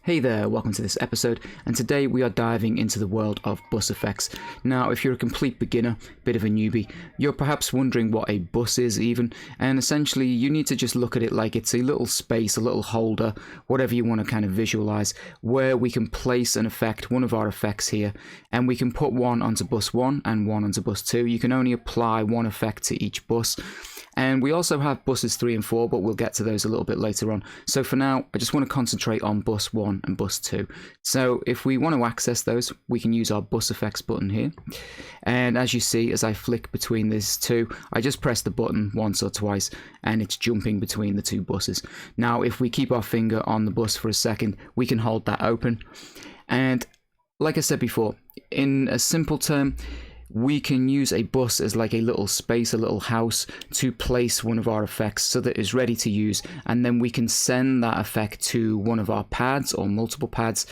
Hey there, welcome to this episode, and today we are diving into the world of bus effects. Now, if you're a complete beginner, bit of a newbie, you're perhaps wondering what a bus is even, and essentially you need to just look at it like it's a little space, a little holder, whatever you want to kind of visualize, where we can place an effect, one of our effects here, and we can put one onto bus 1 and one onto bus 2. You can only apply one effect to each bus. And we also have buses 3 and 4, but we'll get to those a little bit later on. So for now, I just want to concentrate on bus 1 and bus 2. So if we want to access those, we can use our bus effects button here. And as you see, as I flick between these two, I just press the button once or twice, and it's jumping between the two buses. Now, if we keep our finger on the bus for a second, we can hold that open. And like I said before, in a simple term, we can use a bus as like a little space, a little house to place one of our effects so that it's ready to use, and then we can send that effect to one of our pads or multiple pads.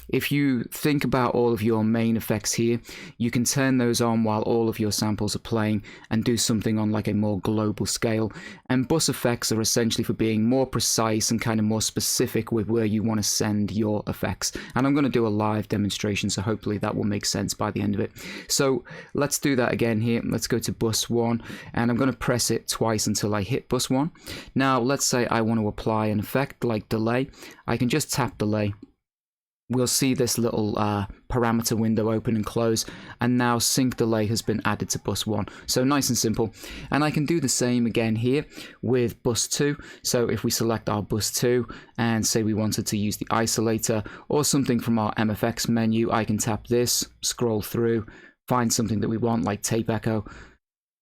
If you think about all of your main effects here, you can turn those on while all of your samples are playing and do something on like a more global scale. And bus effects are essentially for being more precise and kind of more specific with where you want to send your effects. And I'm going to do a live demonstration, so hopefully that will make sense by the end of it. So let's do that again here. Let's go to bus 1, and I'm going to press it twice until I hit bus 1. Now let's say I want to apply an effect like delay. I can just tap delay. We'll see this little parameter window open and close, and now sync delay has been added to bus 1. So nice and simple. And I can do the same again here with bus 2. So if we select our bus 2 and say we wanted to use the isolator or something from our MFX menu, I can tap this, scroll through, find something that we want like tape echo,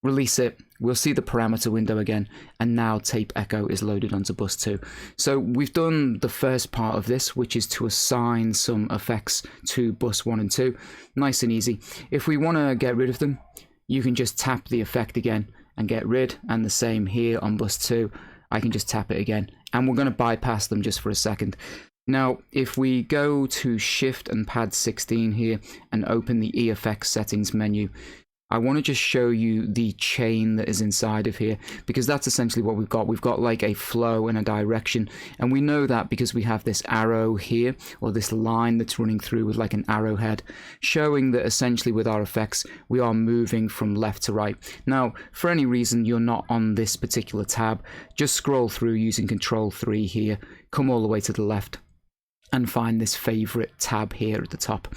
release it. We'll see the parameter window again, and now tape echo is loaded onto bus 2. So we've done the first part of this, which is to assign some effects to bus 1 and 2. Nice and easy. If we want to get rid of them, you can just tap the effect again and get rid, and the same here on bus 2. I can just tap it again, and we're going to bypass them just for a second. Now, if we go to Shift and Pad 16 here and open the EFX settings menu, I want to just show you the chain that is inside of here, because that's essentially what we've got. We've got like a flow and a direction, and we know that because we have this arrow here, or this line that's running through with like an arrowhead, showing that essentially with our effects we are moving from left to right. Now, for any reason you're not on this particular tab, just scroll through using Control 3 here, come all the way to the left, and find this favorite tab here at the top.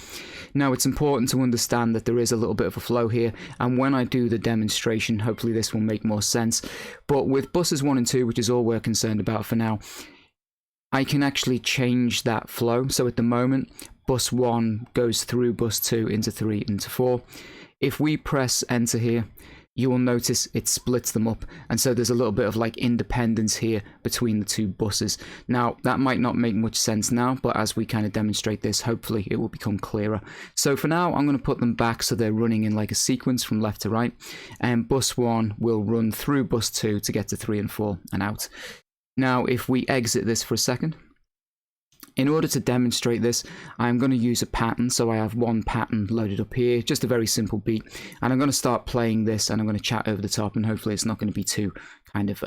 Now, it's important to understand that there is a little bit of a flow here, and when I do the demonstration, hopefully this will make more sense. But with buses 1 and 2, which is all we're concerned about for now, I can actually change that flow. So at the moment, bus 1 goes through bus 2 into 3 into 4. If we press enter here, you will notice it splits them up, and so there's a little bit of like independence here between the two buses. Now, that might not make much sense now, but as we kind of demonstrate this, hopefully it will become clearer. So for now, I'm going to put them back so they're running in like a sequence from left to right, and bus 1 will run through bus 2 to get to 3 and 4 and out. Now, if we exit this for a second, in order to demonstrate this, I'm going to use a pattern. So I have one pattern loaded up here, just a very simple beat. And I'm going to start playing this, and I'm going to chat over the top, and hopefully it's not going to be too kind of,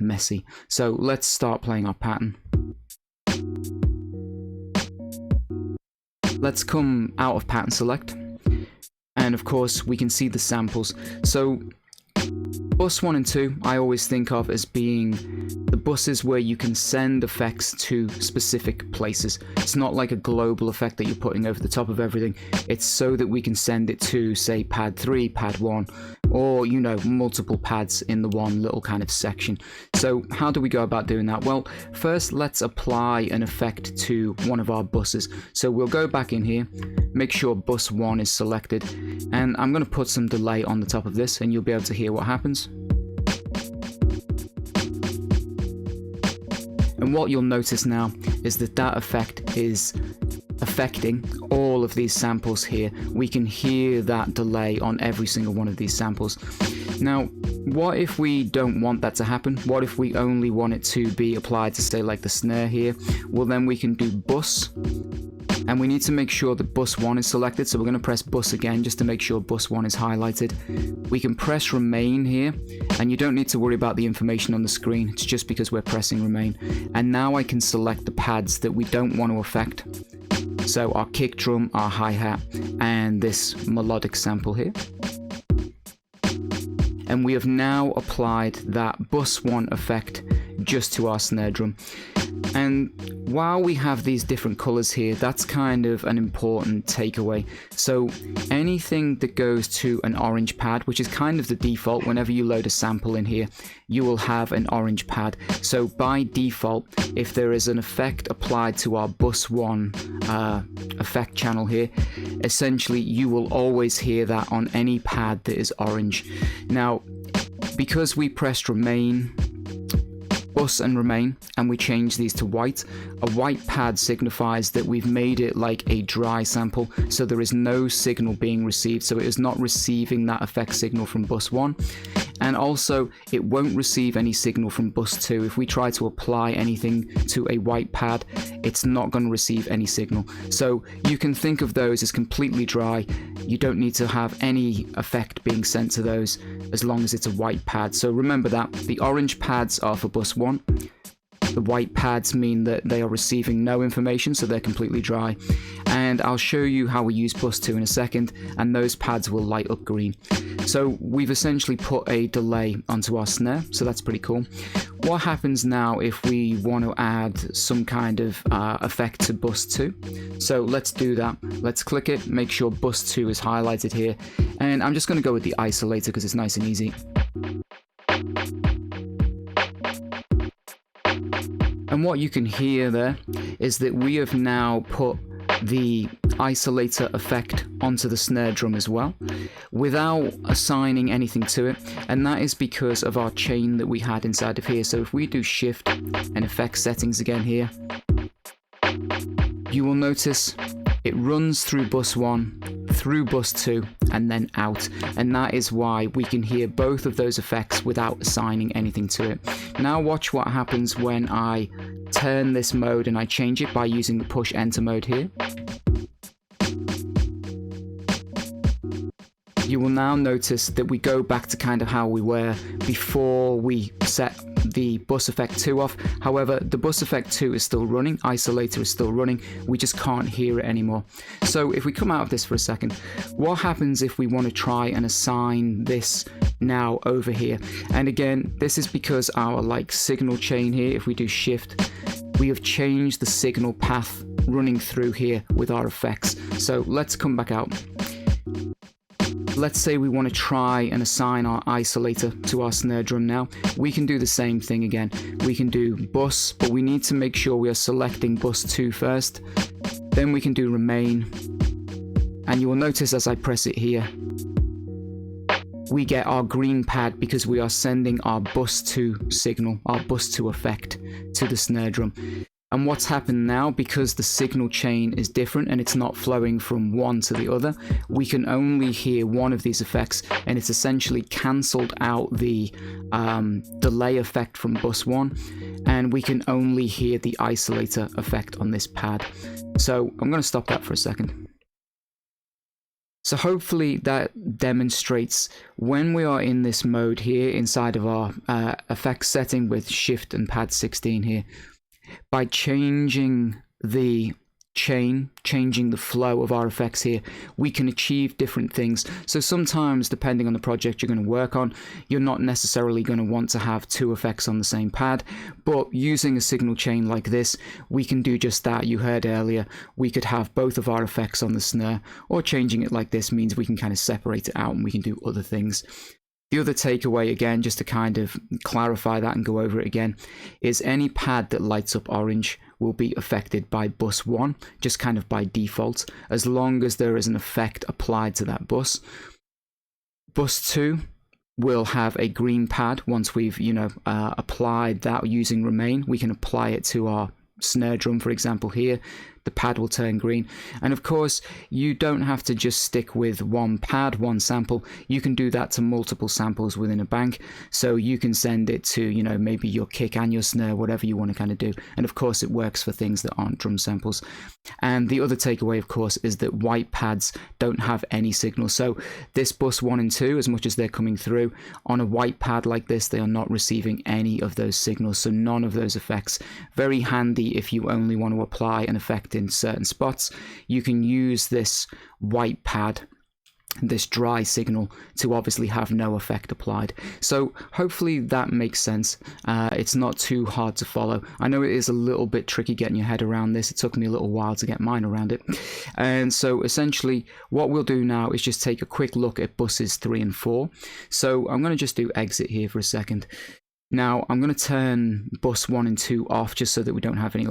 messy. So let's start playing our pattern. Let's come out of pattern select. And of course, we can see the samples. So bus 1 and 2, I always think of as being the buses where you can send effects to specific places. It's not like a global effect that you're putting over the top of everything. It's so that we can send it to, say, pad 3, pad 1, or, you know, multiple pads in the one little kind of section. So how do we go about doing that? Well, first let's apply an effect to one of our buses. So we'll go back in here, make sure bus 1 is selected, and I'm going to put some delay on the top of this, and you'll be able to hear what happens. And what you'll notice now is that that effect is affecting all of these samples here. We can hear that delay on every single one of these samples. Now, what if we don't want that to happen? What if we only want it to be applied to, say, like the snare here? Well, then we can do bus, and we need to make sure that bus 1 is selected, so we're going to press bus again just to make sure bus 1 is highlighted. We can press remain here, and you don't need to worry about the information on the screen, it's just because we're pressing remain. And now I can select the pads that we don't want to affect, so our kick drum, our hi-hat, and this melodic sample here. And we have now applied that bus 1 effect just to our snare drum. And while we have these different colors here, that's kind of an important takeaway. So anything that goes to an orange pad, which is kind of the default, whenever you load a sample in here, you will have an orange pad. So by default, if there is an effect applied to our bus 1 effect channel here, essentially you will always hear that on any pad that is orange. Now, because we pressed remain, bus and remain, and we change these to white, a white pad signifies that we've made it like a dry sample, so there is no signal being received, so it is not receiving that effect signal from bus 1, and also it won't receive any signal from bus 2. If we try to apply anything to a white pad, it's not going to receive any signal. So you can think of those as completely dry. You don't need to have any effect being sent to those as long as it's a white pad. So remember that the orange pads are for bus 1. The white pads mean that they are receiving no information, so they're completely dry. And I'll show you how we use bus 2 in a second, and those pads will light up green. So we've essentially put a delay onto our snare, so that's pretty cool. What happens now if we want to add some kind of effect to bus 2? So let's do that. Let's click it, make sure bus 2 is highlighted here, and I'm just going to go with the isolator because it's nice and easy. And what you can hear there is that we have now put the isolator effect onto the snare drum as well, without assigning anything to it, and that is because of our chain that we had inside of here. So if we do shift and effect settings again here, you will notice it runs through bus 1, through bus 2, and then out, and that is why we can hear both of those effects without assigning anything to it. Now watch what happens when I turn this mode and I change it by using the push enter mode here. You will now notice that we go back to kind of how we were before we set the bus effect 2 off. However, the bus effect 2 is still running, isolator is still running, we just can't hear it anymore. So if we come out of this for a second, what happens if we want to try and assign this now over here? And again, this is because our signal chain here, if we do shift, we have changed the signal path running through here with our effects. So let's come back out. Let's say we want to try and assign our isolator to our snare drum now. We can do the same thing again. We can do bus, but we need to make sure we are selecting bus 2 first. Then we can do remain. And you will notice as I press it here, we get our green pad because we are sending our bus 2 signal, our bus 2 effect to the snare drum. And what's happened now, because the signal chain is different and it's not flowing from one to the other, we can only hear one of these effects, and it's essentially cancelled out the delay effect from bus 1, and we can only hear the isolator effect on this pad. So I'm going to stop that for a second. So hopefully that demonstrates when we are in this mode here inside of our effects setting with shift and pad 16 here, by changing the chain, changing the flow of our effects here, we can achieve different things. So sometimes, depending on the project you're going to work on, you're not necessarily going to want to have 2 effects on the same pad, but using a signal chain like this, we can do just that. You heard earlier, we could have both of our effects on the snare, or changing it like this means we can kind of separate it out and we can do other things. The other takeaway, again, just to kind of clarify that and go over it again, is any pad that lights up orange will be affected by bus 1, just kind of by default, as long as there is an effect applied to that bus. Bus 2 will have a green pad once we've, applied that using remain. We can apply it to our snare drum, for example, here. the pad will turn green. And of course, you don't have to just stick with one pad, one sample. You can do that to multiple samples within a bank. So you can send it to, you know, maybe your kick and your snare, whatever you want to kind of do. And of course, it works for things that aren't drum samples. And the other takeaway, of course, is that white pads don't have any signal. So this bus 1 and 2, as much as they're coming through on a white pad like this, they are not receiving any of those signals. So none of those effects. Very handy if you only want to apply an effect in certain spots. You can use this white pad, this dry signal, to obviously have no effect applied. So hopefully that makes sense. It's not too hard to follow. I know it is a little bit tricky getting your head around this. It took me a little while to get mine around it. And so essentially what we'll do now is just take a quick look at buses 3 and 4. So I'm going to just do exit here for a second. Now I'm going to turn bus 1 and 2 off just so that we don't have any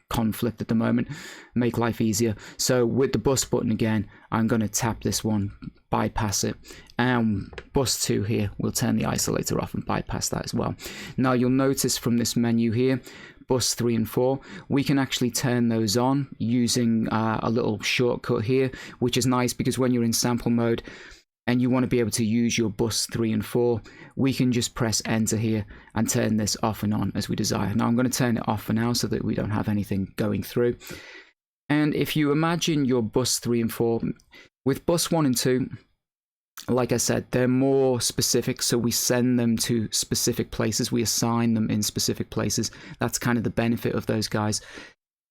conflict at the moment, make life easier. So with the bus button again, I'm going to tap this one, bypass it, and bus 2 here, we'll turn the isolator off and bypass that as well. Now you'll notice from this menu here, bus 3 and 4, we can actually turn those on using a little shortcut here, which is nice because when you're in sample mode and you want to be able to use your bus 3 and 4, we can just press enter here and turn this off and on as we desire. Now I'm going to turn it off for now so that we don't have anything going through. And if you imagine your bus 3 and 4, with bus 1 and 2, like I said, they're more specific, so we send them to specific places, we assign them in specific places. That's kind of the benefit of those guys.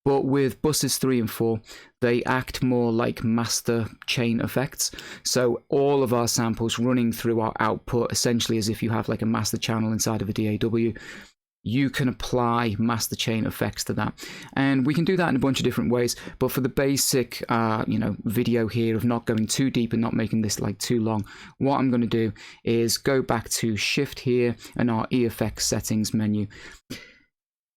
But with buses 3 and 4, they act more like master chain effects. So all of our samples running through our output, essentially as if you have like a master channel inside of a DAW, you can apply master chain effects to that. And we can do that in a bunch of different ways. But for the basic, video here of not going too deep and not making this like too long, what I'm going to do is go back to Shift here and our EFX settings menu.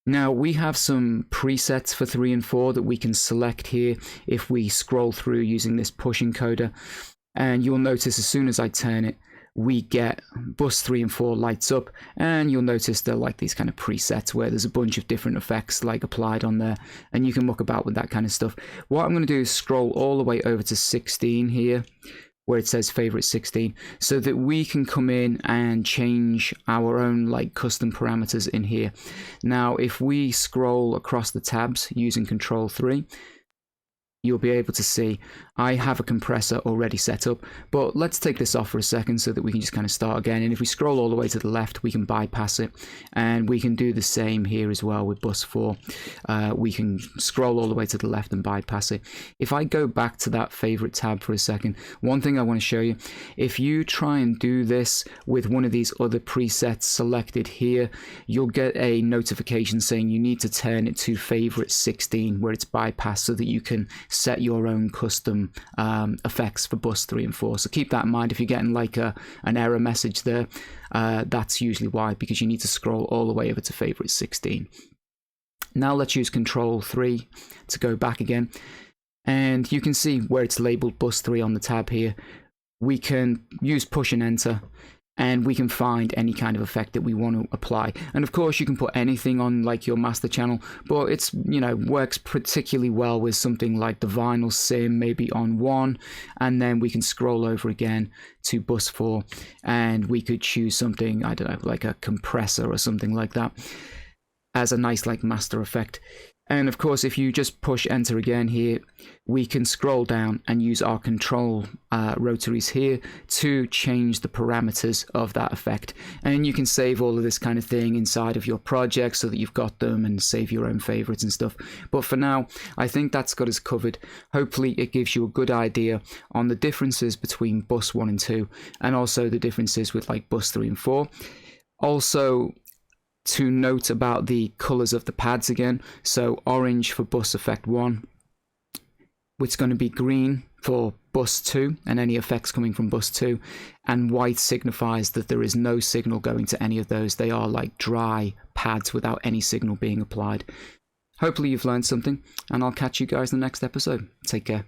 Now we have some presets for 3 and 4 that we can select here if we scroll through using this push encoder, and you'll notice as soon as I turn it, we get bus 3 and 4 lights up, and you'll notice they're like these kind of presets where there's a bunch of different effects like applied on there, and you can muck about with that kind of stuff. What I'm going to do is scroll all the way over to 16 here, where it says favorite 16, so that we can come in and change our own like custom parameters in here. Now if we scroll across the tabs using Control 3, you'll be able to see I have a compressor already set up, but let's take this off for a second so that we can just kind of start again. And if we scroll all the way to the left, we can bypass it, and we can do the same here as well with bus 4. We can scroll all the way to the left and bypass it. If I go back to that favorite tab for a second, one thing I want to show you, if you try and do this with one of these other presets selected here, you'll get a notification saying you need to turn it to favorite 16 where it's bypassed, so that you can set your own custom effects for bus 3 and 4. So keep that in mind if you're getting like an error message there. That's usually why, because you need to scroll all the way over to favorite 16. Now let's use Control 3 to go back again, and you can see where it's labeled bus 3 on the tab here. We can use push and enter, and we can find any kind of effect that we want to apply. And of course you can put anything on like your master channel, but it's, works particularly well with something like the vinyl sim, maybe on 1, and then we can scroll over again to bus 4, and we could choose something, I don't know, like a compressor or something like that as a nice like master effect. And of course, if you just push enter again here, we can scroll down and use our control rotaries here to change the parameters of that effect. And you can save all of this kind of thing inside of your project so that you've got them and save your own favorites and stuff. But for now, I think that's got us covered. Hopefully it gives you a good idea on the differences between bus 1 and 2, and also the differences with like bus 3 and 4. Also, to note about the colors of the pads again. So orange for bus effect 1, it's going to be green for bus 2 and any effects coming from bus 2, and white signifies that there is no signal going to any of those. They are like dry pads without any signal being applied. Hopefully you've learned something, and I'll catch you guys in the next episode. Take care.